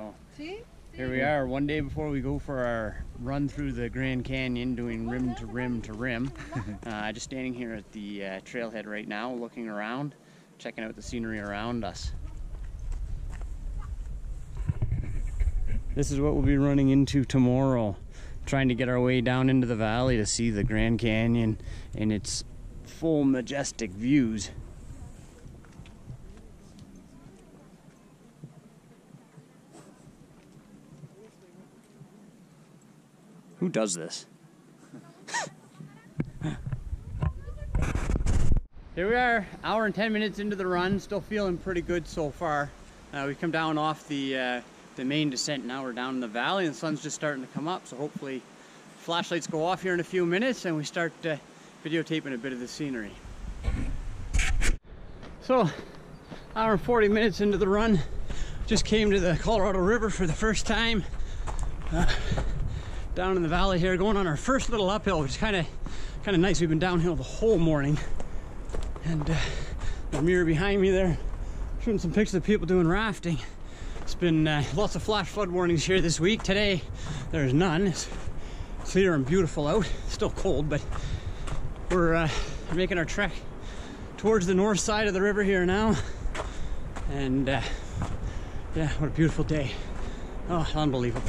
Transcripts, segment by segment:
go. See? Here we are, one day before we go for our run through the Grand Canyon, doing rim to rim to rim. Just standing here at the trailhead right now, looking around, checking out the scenery around us. This is what we'll be running into tomorrow, trying to get our way down into the valley to see the Grand Canyon in its full majestic views. Who does this? Here we are, hour and 10 minutes into the run, still feeling pretty good so far. We've come down off the main descent, now we're down in the valley and the sun's just starting to come up, so hopefully flashlights go off here in a few minutes and we start videotaping a bit of the scenery. So, hour and 40 minutes into the run, just came to the Colorado River for the first time. Down in the valley here, going on our first little uphill, which is kind of nice. We've been downhill the whole morning, and the mirror behind me there, showing some pictures of people doing rafting. It's been lots of flash flood warnings here this week. Today there's none. It's clear and beautiful out. Still cold, but we're making our trek towards the north side of the river here now, and yeah, what a beautiful day. Oh, unbelievable.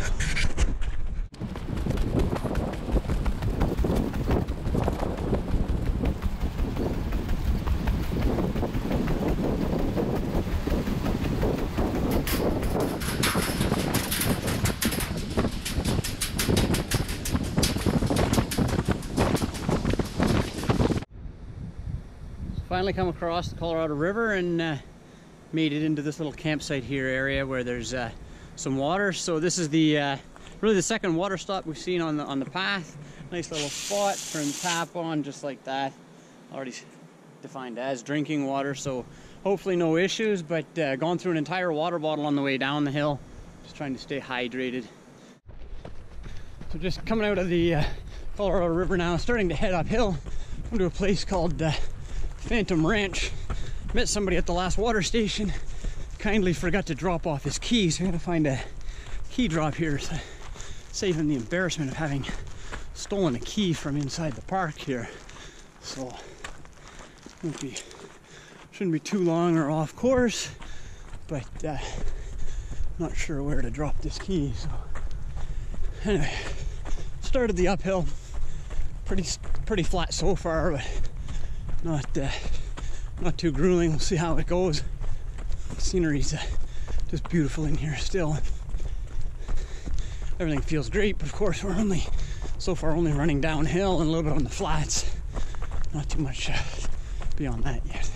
Finally come across the Colorado River and made it into this little campsite here area where there's some water. So this is the really the second water stop we've seen on the path. Nice little spot, turn the tap on just like that. Already defined as drinking water, so hopefully no issues, but gone through an entire water bottle on the way down the hill, just trying to stay hydrated. So just coming out of the Colorado River now, starting to head uphill. I'm to a place called Phantom Ranch. Met somebody at the last water station, kindly forgot to drop off his keys, so I gotta find a key drop here, so save him the embarrassment of having stolen a key from inside the park here. So shouldn't be too long or off course, but not sure where to drop this key. So anyway, started the uphill, pretty flat so far, but not too grueling. We'll see how it goes. The scenery's just beautiful in here still. Everything feels great, but of course we're so far only running downhill and a little bit on the flats. Not too much beyond that yet.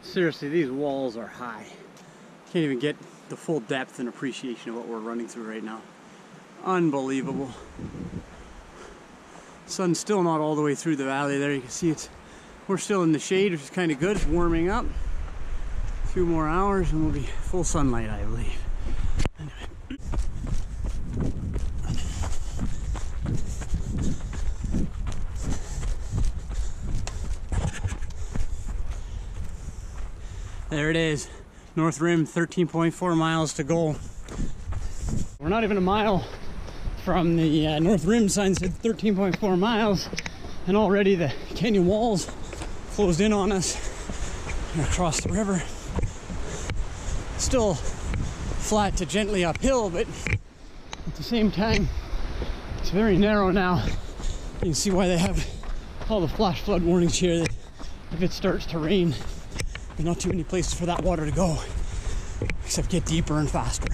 Seriously, these walls are high. Can't even get the full depth and appreciation of what we're running through right now. Unbelievable. Sun's still not all the way through the valley there. You can see we're still in the shade, which is kind of good. It's warming up. A few more hours and we'll be full sunlight, I believe. Anyway. There it is, North Rim, 13.4 miles to go. We're not even a mile from the North Rim sign, said 13.4 miles, and already the canyon walls closed in on us across the river. Still flat to gently uphill, but at the same time, it's very narrow now. You can see why they have all the flash flood warnings here, that if it starts to rain, there's not too many places for that water to go, except get deeper and faster.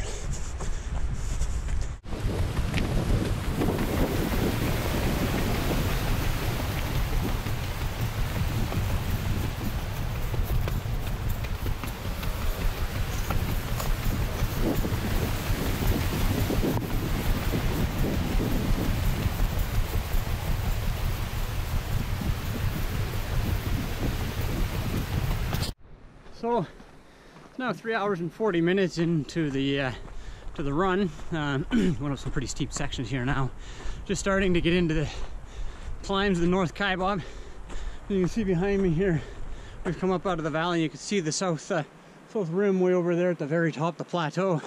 So it's now 3 hours and 40 minutes into the run. One of some pretty steep sections here now. Just starting to get into the climbs of the North Kaibab. You can see behind me here, we've come up out of the valley. You can see the south rim way over there at the very top of the plateau.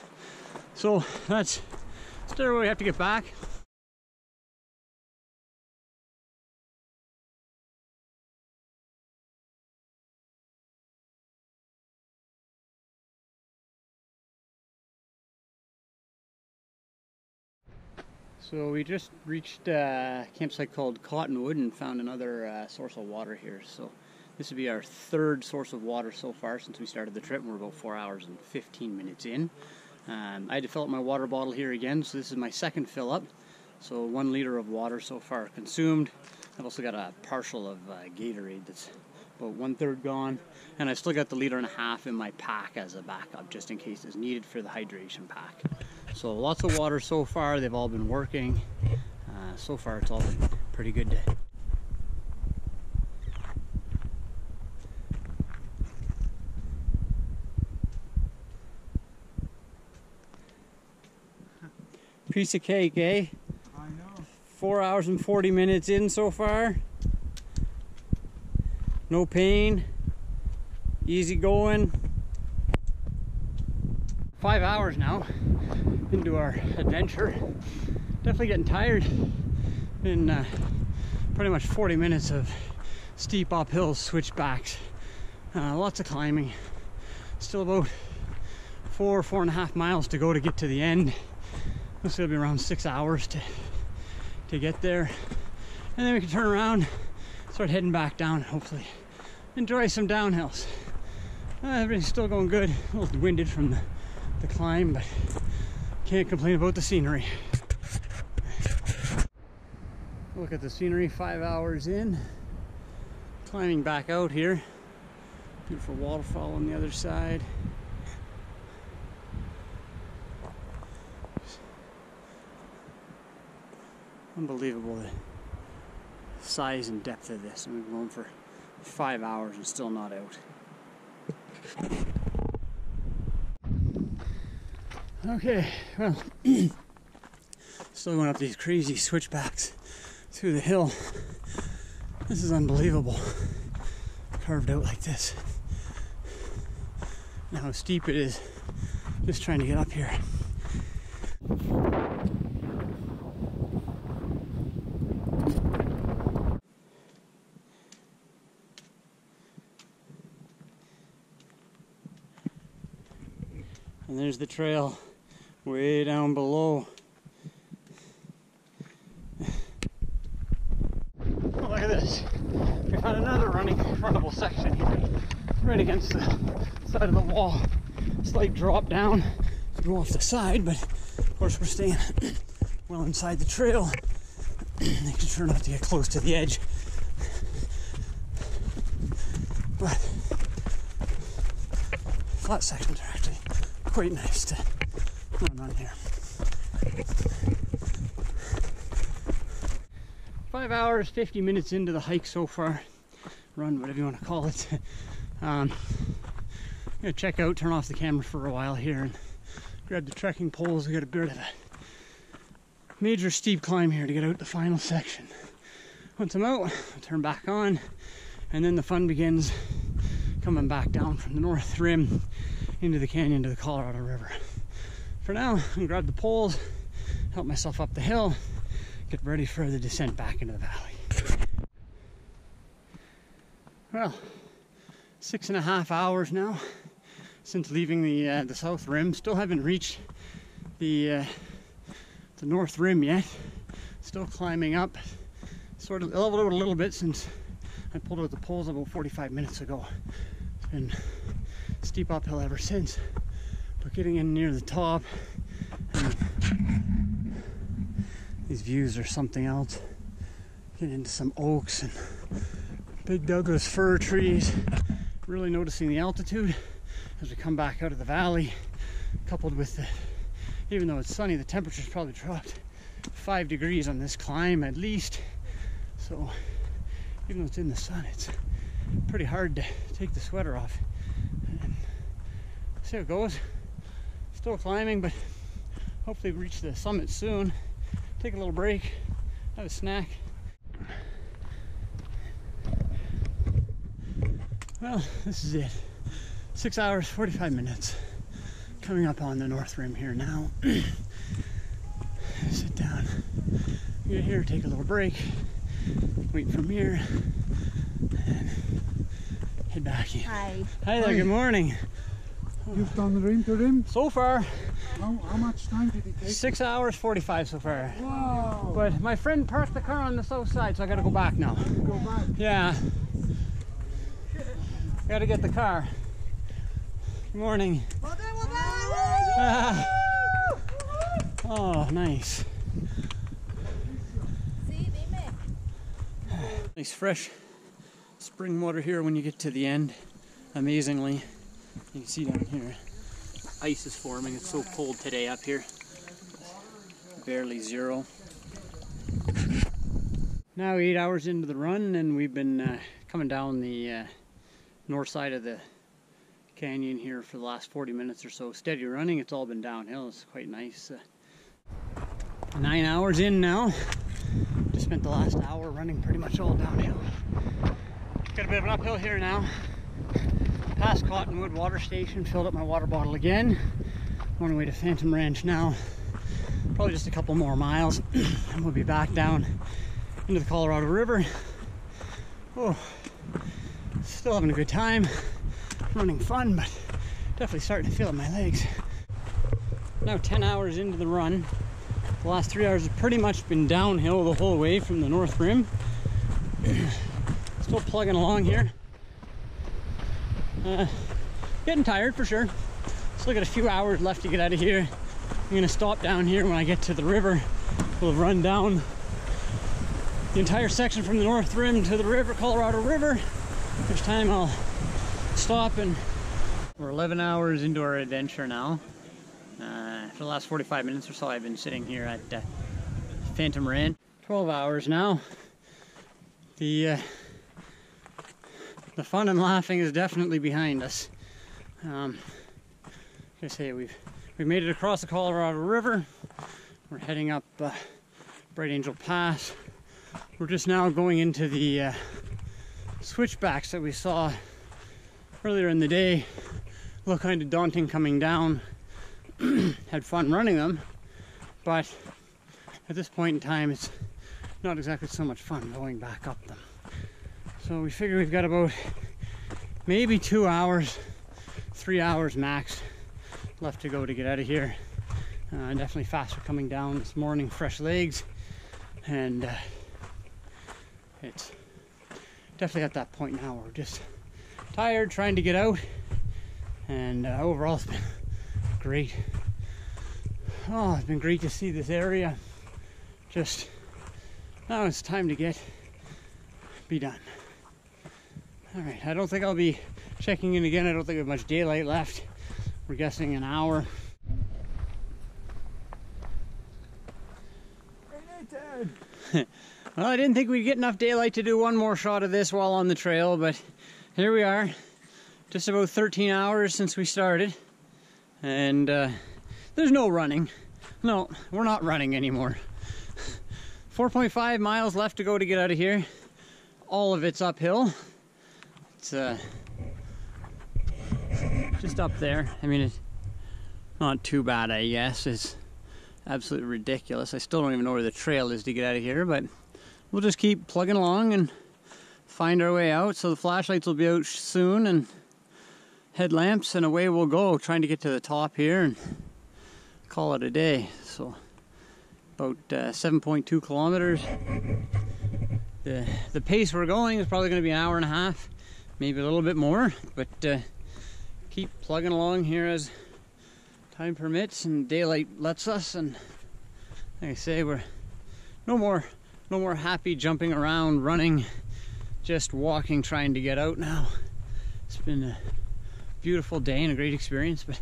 So that's where we have to get back. So we just reached a campsite called Cottonwood and found another source of water here. So this would be our third source of water so far since we started the trip. We're about 4 hours and 15 minutes in. I had to fill up my water bottle here again, so this is my second fill up. So 1 liter of water so far consumed. I've also got a partial of Gatorade that's about 1/3 gone. And I've still got the 1.5 liters in my pack as a backup, just in case it's needed for the hydration pack. So lots of water so far. They've all been working. So far it's all been pretty good. Piece of cake, eh? I know. 4 hours and 40 minutes in so far. No pain. Easy going. 5 hours now into our adventure. Definitely getting tired. Been pretty much 40 minutes of steep uphill switchbacks. Lots of climbing. Still about 4.5 miles to go to get to the end. Looks like it'll be around 6 hours to get there. And then we can turn around, start heading back down, hopefully enjoy some downhills. Everything's still going good. A little winded from the climb, but can't complain about the scenery. Look at the scenery 5 hours in. Climbing back out here. Beautiful waterfall on the other side. Unbelievable the size and depth of this. And we've been going for 5 hours and still not out. Okay, well, still going up these crazy switchbacks through the hill. This is unbelievable. Carved out like this. Now how steep it is. Just trying to get up here. And there's the trail way down below. Oh, look at this. We found another running runnable section here, right against the side of the wall. Slight drop down to go off the side, but of course we're staying well inside the trail. Making sure not to get close to the edge. But flat sections are actually quite nice to run on here. 5 hours, 50 minutes into the hike so far. Run, whatever you want to call it. I'm gonna check out, turn off the camera for a while here and grab the trekking poles. We got a bit of a major steep climb here to get out the final section. Once I'm out, I'll turn back on, and then the fun begins coming back down from the north rim into the canyon to the Colorado River. For now, I'm gonna grab the poles, help myself up the hill, get ready for the descent back into the valley. Well, 6.5 hours now since leaving the south rim. Still haven't reached the north rim yet. Still climbing up. Sort of leveled out a little bit since I pulled out the poles about 45 minutes ago. It's been steep uphill ever since, but getting in near the top, these views are something else. Getting into some oaks and big Douglas fir trees. Really noticing the altitude as we come back out of the valley, coupled with the, even though it's sunny, the temperature's probably dropped 5 degrees on this climb at least. So even though it's in the sun, it's pretty hard to take the sweater off see how it goes. Still climbing, but hopefully reach the summit soon. Take a little break, have a snack. Well, this is it. 6 hours, 45 minutes. Coming up on the North Rim here now. Sit down, get here, take a little break, wait for Mir, and head back in. Hi. Hi there, good morning. You've done the rim to rim? So far, How much time did it take? 6 hours, 45 so far. Wow! But my friend parked the car on the south side, so I gotta go back now. Go back. Yeah. Gotta get the car. Good morning. Well done, well done! Oh, nice. See, dime. Nice fresh spring water here when you get to the end. Amazingly. You can see down here, ice is forming. It's so cold today up here. Barely zero. Now 8 hours into the run, and we've been coming down the north side of the canyon here for the last 40 minutes or so. Steady running, it's all been downhill. It's quite nice. 9 hours in now. Just spent the last hour running pretty much all downhill. Got a bit of an uphill here now. Past Cottonwood Water Station, filled up my water bottle again. On our way to Phantom Ranch now. Probably just a couple more miles and we'll be back down into the Colorado River. Oh, still having a good time. Running fun, but definitely starting to feel it in my legs. Now 10 hours into the run. The last 3 hours have pretty much been downhill the whole way from the North Rim. Still plugging along here. Getting tired for sure. Still got a few hours left to get out of here. I'm gonna stop down here when I get to the river. We'll run down the entire section from the North Rim to the river, Colorado River. Next time I'll stop, and we're 11 hours into our adventure now. For the last 45 minutes or so I've been sitting here at Phantom Ranch. 12 hours now. The fun and laughing is definitely behind us. Like I say, we've made it across the Colorado River. We're heading up Bright Angel Pass. We're just now going into the switchbacks that we saw earlier in the day. Look kind of daunting coming down. Had fun running them, but at this point in time it's not exactly so much fun going back up them. So we figure we've got about maybe 2 hours, 3 hours max left to go to get out of here. Definitely faster coming down this morning, fresh legs, and it's definitely at that point now where we're just tired, trying to get out, and overall it's been great. Oh, it's been great to see this area. Just now it's time to be done. All right, I don't think I'll be checking in again. I don't think we have much daylight left. We're guessing an hour. Well, I didn't think we'd get enough daylight to do one more shot of this while on the trail, but here we are. Just about 13 hours since we started. And there's no running. No, we're not running anymore. 4.5 miles left to go to get out of here. All of it's uphill. It's just up there. I mean, it's not too bad, I guess. It's absolutely ridiculous. I still don't even know where the trail is to get out of here, but we'll just keep plugging along and find our way out. So the flashlights will be out soon, and headlamps, and away we'll go, trying to get to the top here and call it a day. So about 7.2 kilometers. The pace we're going is probably going to be an hour and a half, maybe a little bit more, but keep plugging along here as time permits and daylight lets us. And like I say, we're no more happy jumping around, running, just walking, trying to get out now. It's been a beautiful day and a great experience, but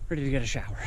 ready to get a shower.